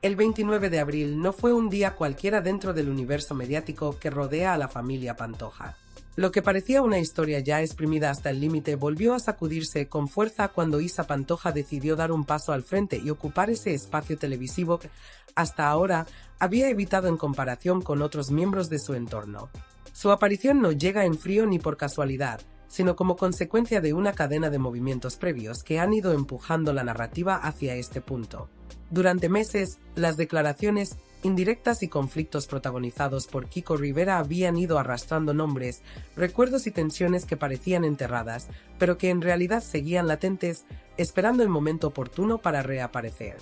El 29 de abril no fue un día cualquiera dentro del universo mediático que rodea a la familia Pantoja. Lo que parecía una historia ya exprimida hasta el límite volvió a sacudirse con fuerza cuando Isa Pantoja decidió dar un paso al frente y ocupar ese espacio televisivo que, hasta ahora, había evitado en comparación con otros miembros de su entorno. Su aparición no llega en frío ni por casualidad, sino como consecuencia de una cadena de movimientos previos que han ido empujando la narrativa hacia este punto. Durante meses, las declaraciones, indirectas y conflictos protagonizados por Kiko Rivera habían ido arrastrando nombres, recuerdos y tensiones que parecían enterradas, pero que en realidad seguían latentes, esperando el momento oportuno para reaparecer.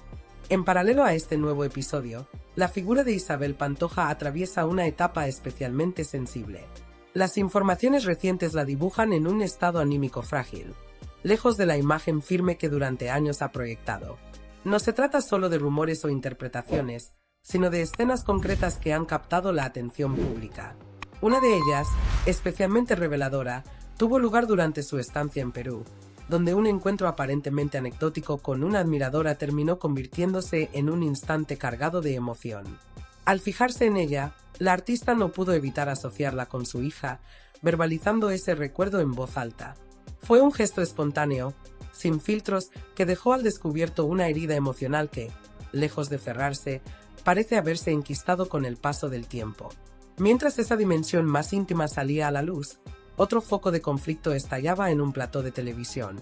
En paralelo a este nuevo episodio, la figura de Isabel Pantoja atraviesa una etapa especialmente sensible. Las informaciones recientes la dibujan en un estado anímico frágil, lejos de la imagen firme que durante años ha proyectado. No se trata solo de rumores o interpretaciones, sino de escenas concretas que han captado la atención pública. Una de ellas, especialmente reveladora, tuvo lugar durante su estancia en Perú, donde un encuentro aparentemente anecdótico con una admiradora terminó convirtiéndose en un instante cargado de emoción. Al fijarse en ella, la artista no pudo evitar asociarla con su hija, verbalizando ese recuerdo en voz alta. Fue un gesto espontáneo, sin filtros, que dejó al descubierto una herida emocional que, lejos de cerrarse, parece haberse enquistado con el paso del tiempo. Mientras esa dimensión más íntima salía a la luz, otro foco de conflicto estallaba en un plató de televisión,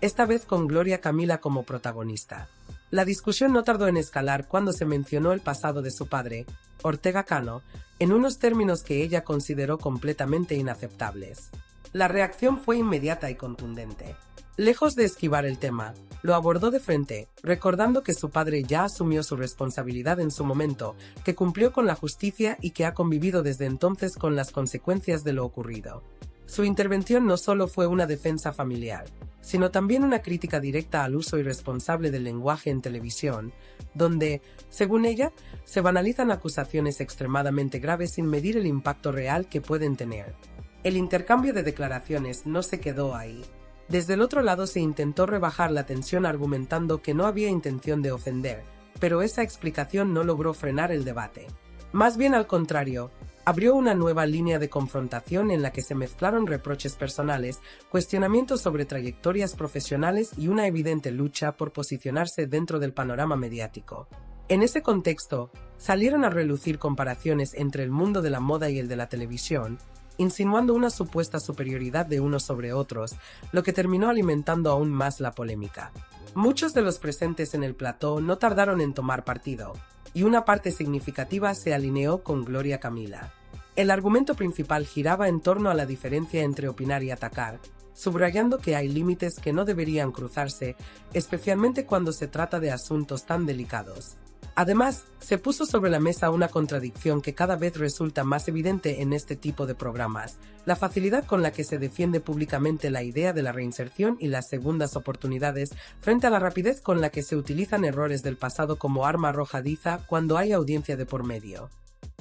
esta vez con Gloria Camila como protagonista. La discusión no tardó en escalar cuando se mencionó el pasado de su padre, Ortega Cano, en unos términos que ella consideró completamente inaceptables. La reacción fue inmediata y contundente. Lejos de esquivar el tema, lo abordó de frente, recordando que su padre ya asumió su responsabilidad en su momento, que cumplió con la justicia y que ha convivido desde entonces con las consecuencias de lo ocurrido. Su intervención no solo fue una defensa familiar, sino también una crítica directa al uso irresponsable del lenguaje en televisión, donde, según ella, se banalizan acusaciones extremadamente graves sin medir el impacto real que pueden tener. El intercambio de declaraciones no se quedó ahí. Desde el otro lado se intentó rebajar la tensión argumentando que no había intención de ofender, pero esa explicación no logró frenar el debate. Más bien al contrario, abrió una nueva línea de confrontación en la que se mezclaron reproches personales, cuestionamientos sobre trayectorias profesionales y una evidente lucha por posicionarse dentro del panorama mediático. En ese contexto, salieron a relucir comparaciones entre el mundo de la moda y el de la televisión, insinuando una supuesta superioridad de unos sobre otros, lo que terminó alimentando aún más la polémica. Muchos de los presentes en el plató no tardaron en tomar partido, y una parte significativa se alineó con Gloria Camila. El argumento principal giraba en torno a la diferencia entre opinar y atacar, subrayando que hay límites que no deberían cruzarse, especialmente cuando se trata de asuntos tan delicados. Además, se puso sobre la mesa una contradicción que cada vez resulta más evidente en este tipo de programas: la facilidad con la que se defiende públicamente la idea de la reinserción y las segundas oportunidades frente a la rapidez con la que se utilizan errores del pasado como arma arrojadiza cuando hay audiencia de por medio.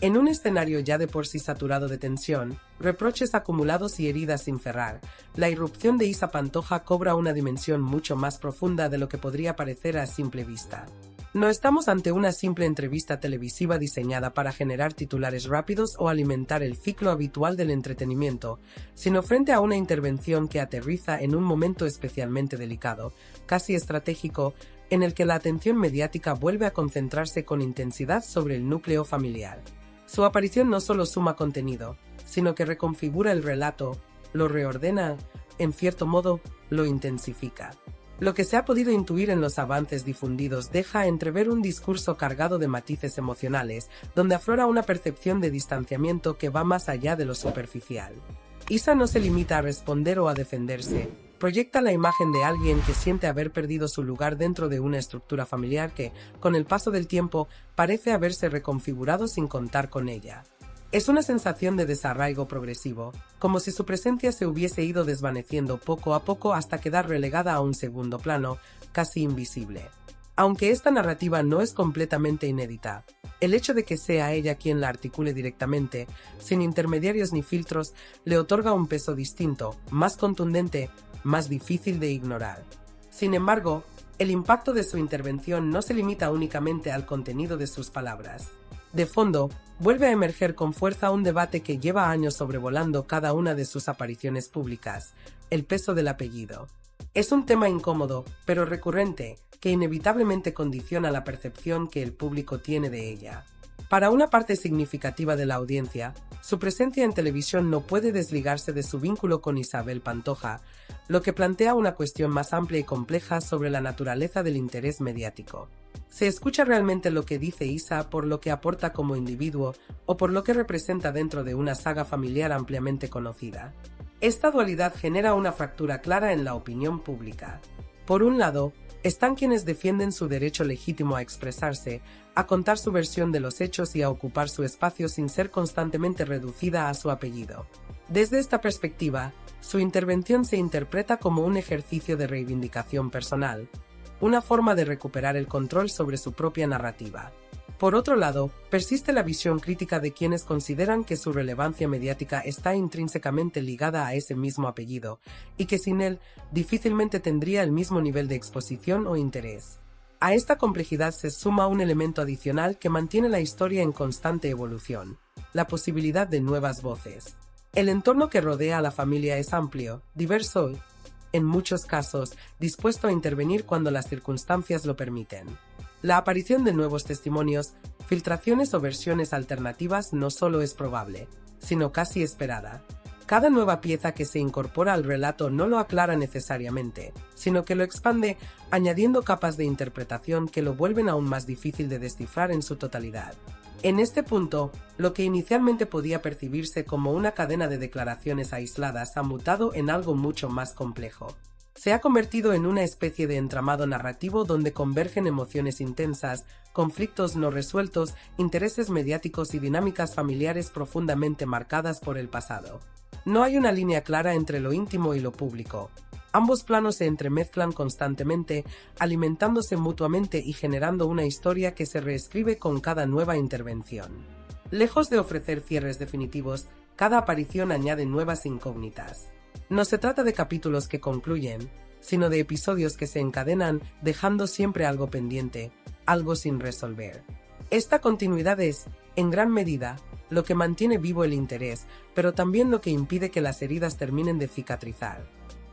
En un escenario ya de por sí saturado de tensión, reproches acumulados y heridas sin cerrar, la irrupción de Isa Pantoja cobra una dimensión mucho más profunda de lo que podría parecer a simple vista. No estamos ante una simple entrevista televisiva diseñada para generar titulares rápidos o alimentar el ciclo habitual del entretenimiento, sino frente a una intervención que aterriza en un momento especialmente delicado, casi estratégico, en el que la atención mediática vuelve a concentrarse con intensidad sobre el núcleo familiar. Su aparición no solo suma contenido, sino que reconfigura el relato, lo reordena, en cierto modo, lo intensifica. Lo que se ha podido intuir en los avances difundidos deja entrever un discurso cargado de matices emocionales, donde aflora una percepción de distanciamiento que va más allá de lo superficial. Isa no se limita a responder o a defenderse, proyecta la imagen de alguien que siente haber perdido su lugar dentro de una estructura familiar que, con el paso del tiempo, parece haberse reconfigurado sin contar con ella. Es una sensación de desarraigo progresivo, como si su presencia se hubiese ido desvaneciendo poco a poco hasta quedar relegada a un segundo plano, casi invisible. Aunque esta narrativa no es completamente inédita, el hecho de que sea ella quien la articule directamente, sin intermediarios ni filtros, le otorga un peso distinto, más contundente, más difícil de ignorar. Sin embargo, El impacto de su intervención no se limita únicamente al contenido de sus palabras. De fondo, vuelve a emerger con fuerza un debate que lleva años sobrevolando cada una de sus apariciones públicas: el peso del apellido. Es un tema incómodo, pero recurrente, que inevitablemente condiciona la percepción que el público tiene de ella. Para una parte significativa de la audiencia, su presencia en televisión no puede desligarse de su vínculo con Isabel Pantoja, lo que plantea una cuestión más amplia y compleja sobre la naturaleza del interés mediático. ¿Se escucha realmente lo que dice Isa por lo que aporta como individuo o por lo que representa dentro de una saga familiar ampliamente conocida? Esta dualidad genera una fractura clara en la opinión pública. Por un lado, están quienes defienden su derecho legítimo a expresarse, a contar su versión de los hechos y a ocupar su espacio sin ser constantemente reducida a su apellido. Desde esta perspectiva, su intervención se interpreta como un ejercicio de reivindicación personal, una forma de recuperar el control sobre su propia narrativa. Por otro lado, persiste la visión crítica de quienes consideran que su relevancia mediática está intrínsecamente ligada a ese mismo apellido, y que sin él difícilmente tendría el mismo nivel de exposición o interés. A esta complejidad se suma un elemento adicional que mantiene la historia en constante evolución: la posibilidad de nuevas voces. El entorno que rodea a la familia es amplio, diverso y, en muchos casos, dispuesto a intervenir cuando las circunstancias lo permiten. La aparición de nuevos testimonios, filtraciones o versiones alternativas no solo es probable, sino casi esperada. Cada nueva pieza que se incorpora al relato no lo aclara necesariamente, sino que lo expande, añadiendo capas de interpretación que lo vuelven aún más difícil de descifrar en su totalidad. En este punto, lo que inicialmente podía percibirse como una cadena de declaraciones aisladas ha mutado en algo mucho más complejo. Se ha convertido en una especie de entramado narrativo donde convergen emociones intensas, conflictos no resueltos, intereses mediáticos y dinámicas familiares profundamente marcadas por el pasado. No hay una línea clara entre lo íntimo y lo público. Ambos planos se entremezclan constantemente, alimentándose mutuamente y generando una historia que se reescribe con cada nueva intervención. Lejos de ofrecer cierres definitivos, cada aparición añade nuevas incógnitas. No se trata de capítulos que concluyen, sino de episodios que se encadenan, dejando siempre algo pendiente, algo sin resolver. Esta continuidad es, en gran medida, lo que mantiene vivo el interés, pero también lo que impide que las heridas terminen de cicatrizar.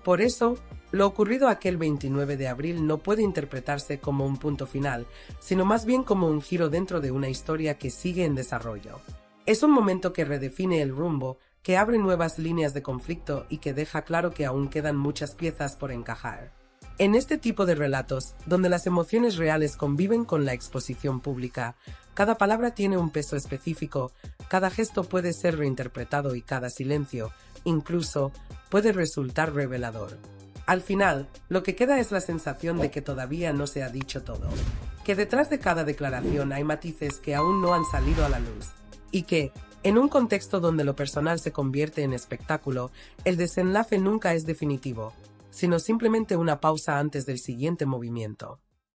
Por eso, lo ocurrido aquel 29 de abril no puede interpretarse como un punto final, sino más bien como un giro dentro de una historia que sigue en desarrollo. Es un momento que redefine el rumbo, que abre nuevas líneas de conflicto y que deja claro que aún quedan muchas piezas por encajar. En este tipo de relatos, donde las emociones reales conviven con la exposición pública, cada palabra tiene un peso específico, cada gesto puede ser reinterpretado y cada silencio, incluso, puede resultar revelador. Al final, lo que queda es la sensación de que todavía no se ha dicho todo, que detrás de cada declaración hay matices que aún no han salido a la luz, y que, en un contexto donde lo personal se convierte en espectáculo, el desenlace nunca es definitivo, sino simplemente una pausa antes del siguiente movimiento.